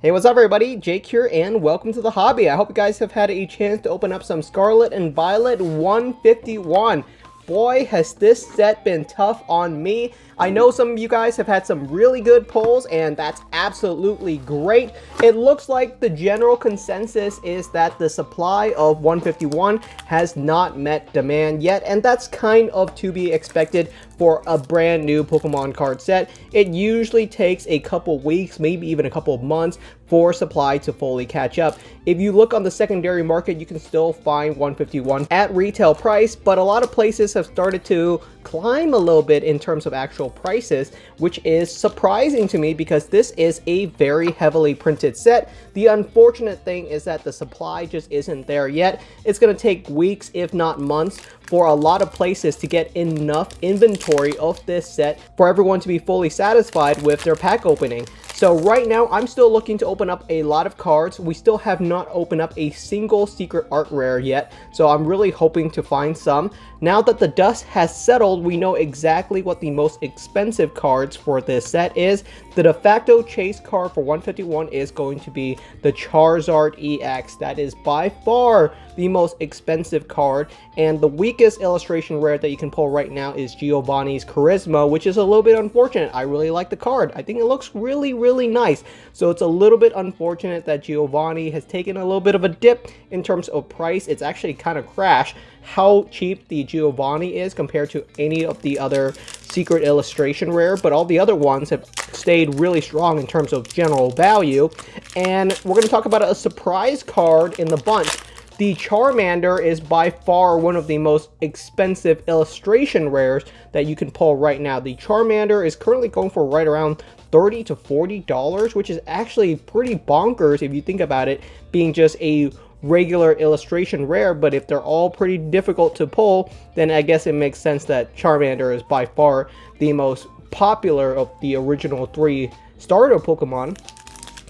Hey, what's up everybody? Jake here and welcome to the hobby. I hope you guys have had a chance to open up some Scarlet and Violet 151. Boy, has this set been tough on me. I know some of you guys have had some really good pulls, and that's absolutely great. It looks like the general consensus is that the supply of 151 has not met demand yet, and that's kind of to be expected for a brand new Pokemon card set. It usually takes a couple weeks, maybe even a couple of months, for supply to fully catch up. If you look on the secondary market, you can still find 151 at retail price, but a lot of places have started to climb a little bit in terms of actual prices, which is surprising to me because this is a very heavily printed set. The unfortunate thing is that the supply just isn't there yet. It's going to take weeks, if not months, for a lot of places to get enough inventory of this set for everyone to be fully satisfied with their pack opening. So right now, I'm still looking to open up a lot of cards. We still have not opened up a single secret art rare yet, so I'm really hoping to find some. Now that the dust has settled, we know exactly what the most expensive cards for this set is. The de facto chase card for 151 is going to be the Charizard EX. That is by far the most expensive card, and the weakest illustration rare that you can pull right now is Giovanni's Charisma, which is a little bit unfortunate. I really like the card. I think it looks really nice. So it's a little bit unfortunate that Giovanni has taken a little bit of a dip in terms of price. It's actually kind of crashed how cheap the Giovanni is compared to any of the other secret illustration rare, but all the other ones have stayed really strong in terms of general value. And we're going to talk about a surprise card in the bunch. The Charmander is by far one of the most expensive illustration rares that you can pull right now. The Charmander is currently going for right around $30 to $40, which is actually pretty bonkers if you think about it being just a regular illustration rare. But if they're all pretty difficult to pull, then I guess it makes sense that Charmander is by far the most popular of the original three starter Pokemon.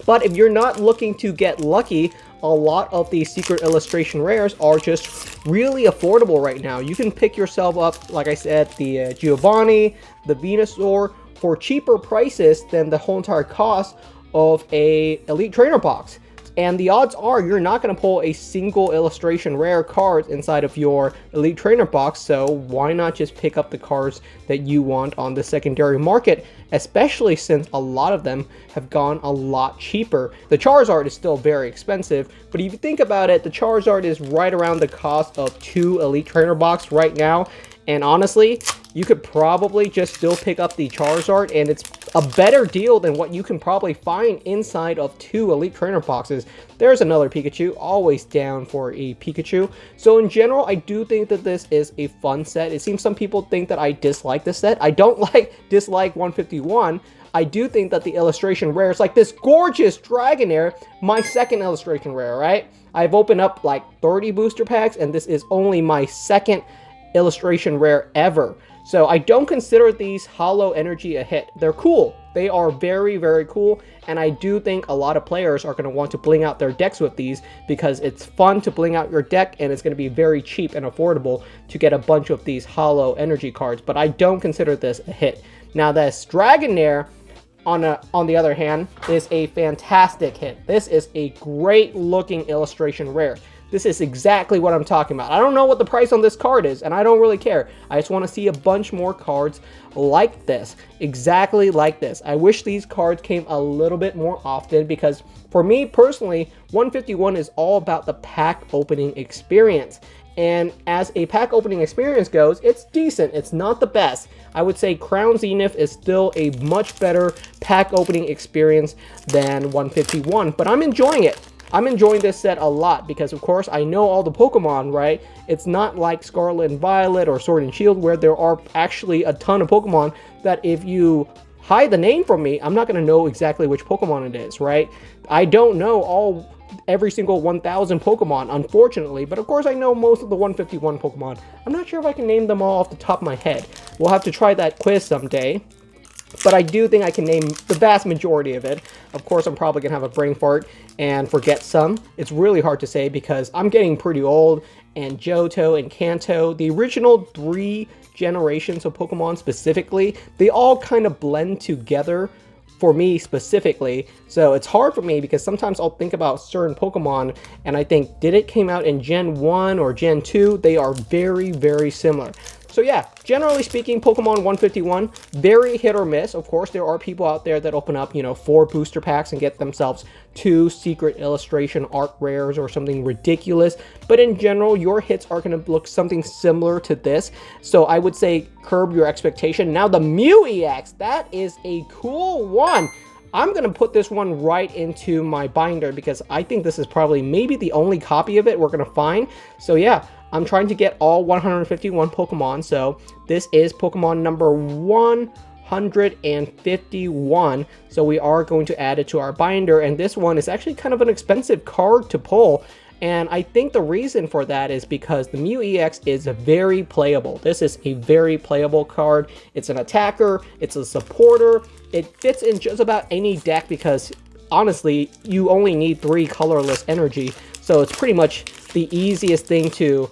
But if you're not looking to get lucky, a lot of these secret illustration rares are just really affordable right now. You can pick yourself up, like I said, the Giovanni, the Venusaur, for cheaper prices than the whole entire cost of a Elite Trainer box. And the odds are you're not going to pull a single illustration rare card inside of your Elite Trainer box, so why not just pick up the cards that you want on the secondary market, especially since a lot of them have gone a lot cheaper. The Charizard is still very expensive, but if you think about it, the Charizard is right around the cost of 2 Elite Trainer box right now. And honestly, you could probably just still pick up the Charizard, and it's a better deal than what you can probably find inside of 2 Elite Trainer boxes. There's another Pikachu, always down for a Pikachu. So in general, I do think that this is a fun set. It seems some people think that I dislike this set. I don't dislike 151. I do think that the illustration rares, like this gorgeous Dragonair, my second illustration rare, right? I've opened up like 30 booster packs, and this is only my second illustration rare ever. So I don't consider these Hollow Energy a hit. They're cool. They are very cool, and I do think a lot of players are going to want to bling out their decks with these because it's fun to bling out your deck, and it's going to be very cheap and affordable to get a bunch of these Hollow Energy cards, but I don't consider this a hit. Now this Dragonair, on the other hand, is a fantastic hit. This is a great looking illustration rare. This is exactly what I'm talking about. I don't know what the price on this card is, and I don't really care. I just want to see a bunch more cards like this, exactly like this. I wish these cards came a little bit more often because for me personally, 151 is all about the pack opening experience. And as a pack opening experience goes, it's decent. It's not the best. I would say Crown Zenith is still a much better pack opening experience than 151, but I'm enjoying it. I'm enjoying this set a lot because, of course, I know all the Pokemon, right? It's not like Scarlet and Violet or Sword and Shield where there are actually a ton of Pokemon that if you hide the name from me, I'm not going to know exactly which Pokemon it is, right? I don't know every single 1,000 Pokemon, unfortunately, but of course I know most of the 151 Pokemon. I'm not sure if I can name them all off the top of my head. We'll have to try that quiz someday. But I do think I can name the vast majority of it. Of course, I'm probably going to have a brain fart and forget some. It's really hard to say because I'm getting pretty old, and Johto and Kanto, the original 3 generations of Pokemon specifically, they all kind of blend together for me specifically. So it's hard for me because sometimes I'll think about certain Pokemon and I think, did it came out in Gen 1 or Gen 2? They are very, very similar. So yeah, generally speaking, Pokemon 151, very hit or miss. Of course, there are people out there that open up, 4 booster packs and get themselves 2 secret illustration art rares or something ridiculous. But in general, your hits are going to look something similar to this. So I would say curb your expectation. Now the Mew EX, that is a cool one. I'm going to put this one right into my binder because I think this is probably maybe the only copy of it we're going to find. So yeah, I'm trying to get all 151 Pokemon. So this is Pokemon number 151. So we are going to add it to our binder. And this one is actually kind of an expensive card to pull. And I think the reason for that is because the Mew EX is very playable. This is a very playable card. It's an attacker, it's a supporter. It fits in just about any deck because honestly, you only need 3 colorless energy. So it's pretty much the easiest thing to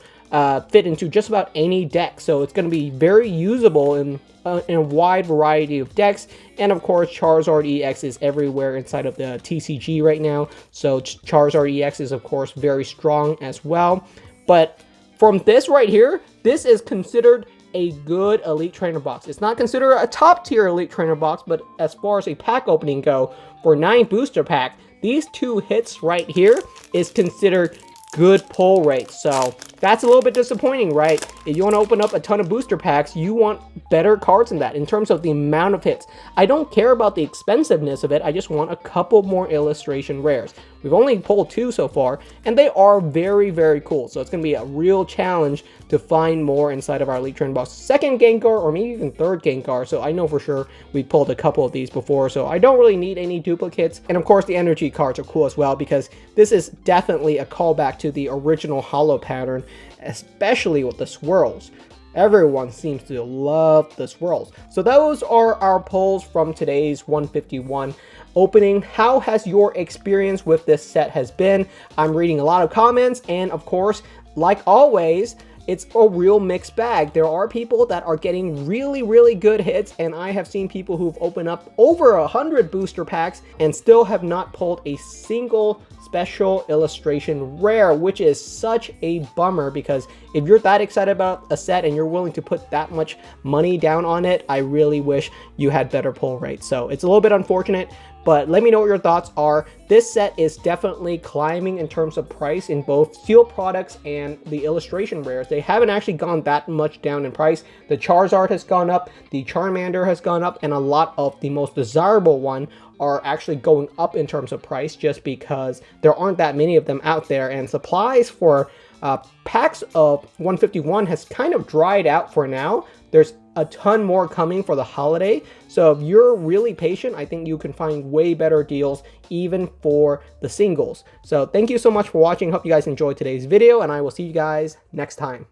fit into just about any deck. So it's going to be very usable in a wide variety of decks. And of course, Charizard EX is everywhere inside of the TCG right now. So Charizard EX is of course very strong as well. But from this right here, this is considered a good Elite Trainer box. It's not considered a top tier Elite Trainer box, but as far as a pack opening go, for 9 booster pack, these 2 hits right here is considered good pull rate. So that's a little bit disappointing, right? If you want to open up a ton of booster packs, you want better cards than that in terms of the amount of hits. I don't care about the expensiveness of it. I just want a couple more illustration rares. We've only pulled 2 so far, and they are very, very cool. So it's going to be a real challenge to find more inside of our Elite Trainer box. Second Gengar, or maybe even third Gengar. So I know for sure we pulled a couple of these before, so I don't really need any duplicates. And of course, the energy cards are cool as well because this is definitely a callback to the original holo pattern, especially with the swirls. Everyone seems to love the swirls. So those are our polls from today's 151 opening. How has your experience with this set has been? I'm reading a lot of comments, and of course, like always, it's a real mixed bag. There are people that are getting really, really good hits, and I have seen people who've opened up over 100 booster packs and still have not pulled a single special illustration rare, which is such a bummer because if you're that excited about a set and you're willing to put that much money down on it, I really wish you had better pull rates. So it's a little bit unfortunate, but let me know what your thoughts are. This set is definitely climbing in terms of price in both sealed products and the illustration rares. They haven't actually gone that much down in price. The Charizard has gone up, the Charmander has gone up, and a lot of the most desirable one are actually going up in terms of price just because there aren't that many of them out there, and supplies for packs of 151 has kind of dried out for now. There's a ton more coming for the holiday, so if you're really patient, I think you can find way better deals even for the singles. So thank you so much for watching. Hope you guys enjoyed today's video, and I will see you guys next time.